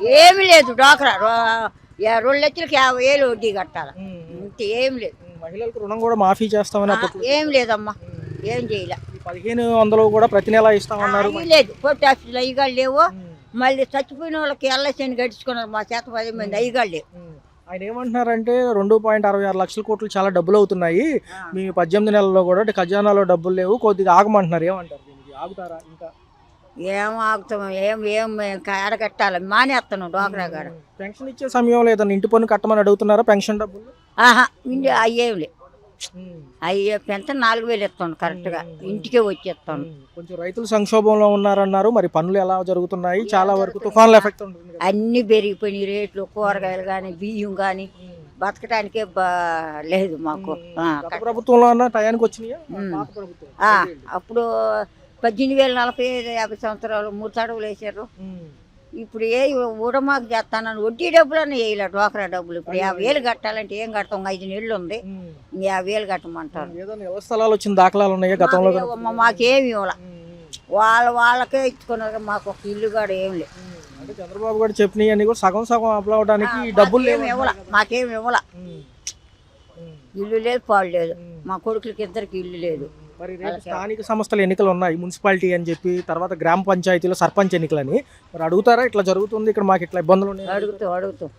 ఏమి లేదు డ్వాక్రా 2 లక్షలకి 50,000 వడ్డీ కట్టాలి. ఇంత ఏం లేదు. మహిళలకు రుణం కూడా మాఫీ చేస్తామని ఏం లేదమ్మా, ఏం చేయలే. 1500 కూడా ప్రతి నెల ఇస్తామన్నారు. అది లేదు, పోస్ట్ ఆఫీసులు అయ్యగాళ్ళు లేవు. మళ్ళీ చచ్చిపోయిన వాళ్ళకి ఎల్ఐసీని గడుచుకున్నారు. మా చేత 10 మంది అయ్యగాళ్ళు లేవు. ఆయన ఏమంటున్నారంటే 2.66 లక్షల కోట్లు చాలా డబ్బులు అవుతున్నాయి, మీ 18 నెలల్లో కూడా ఖజానాలో డబ్బులు లేవు, కొద్దిగా ఆగమంటున్నారు. ఏమంటారు దీనికి? ఆగుతారా? ఇంకా ఏం ఆగుతాం, ఏం ఏం అడగట్టాలి, మానేస్తాను డ్వాక్రా కాడ. పెన్షన్ ఇచ్చే సమయంలో ఏదైనా ఇంటి పన్ను కట్టమని అడుగుతున్నారా? పెన్షన్ డబ్బులు అయ్యేం లేదు. అయ్యే పెన్షన్ 4,000 ఇస్తాను కరెక్ట్గా, ఇంటికే వచ్చేస్తాను. కొంచెం రైతులు సంక్షోభంలో ఉన్నారన్నారు, మరి పనులు ఎలా జరుగుతున్నాయి? చాలా వరకు తుఫాన్ల ఎఫెక్ట్ ఉంటుంది. అన్ని పెరిగిపోయినాయి రేట్లు, కూరగాయలు కానీ బియ్యం కానీ బతకడానికే లేదు మాకు. ప్రభుత్వంలో అన్న టయానికి వచ్చినాయా? అప్పుడు 18,000 45 సంవత్సరాలు 3 తడవులు వేసారు. ఇప్పుడు ఊడమాకు చేస్తానని వడ్డీ డబ్బులు అని వేయలే. డ్వాక్రా డబ్బులు ఇప్పుడు 50,000 కట్టాలంటే ఏం కడతాం? 5 నెలలు ఉంది, 50,000 కట్టమంటారు. ఎవరి స్థలాలు వచ్చిన దాఖలాలు ఉన్నాయా గతంలో? మాకేమి ఇవ్వాల, వాళ్ళకే ఇచ్చుకున్నారు. మాకు ఒక ఇల్లు కూడా ఏం లేదు. అంటే చంద్రబాబు గారు చెప్పినవి అన్ని కూడా సగం సగం అప్లై అవడానికి డబ్బులు ఇవ్వాల, మాకేమి ఇవ్వాల. ఇల్లు లేదు, పాడు లేదు. మా కొడుకులకి 2 ఇల్లు లేదు. మరి రేపు స్థానిక సంస్థల ఎన్నికలు ఉన్నాయి, మున్సిపాలిటీ అని చెప్పి, తర్వాత గ్రామ పంచాయతీలో సర్పంచ్ ఎన్నికలని. మరి అడుగుతారా ఇట్లా జరుగుతుంది ఇక్కడ, మాకు ఇట్లా ఇబ్బందులు ఉన్నాయి? అడుగుతాం.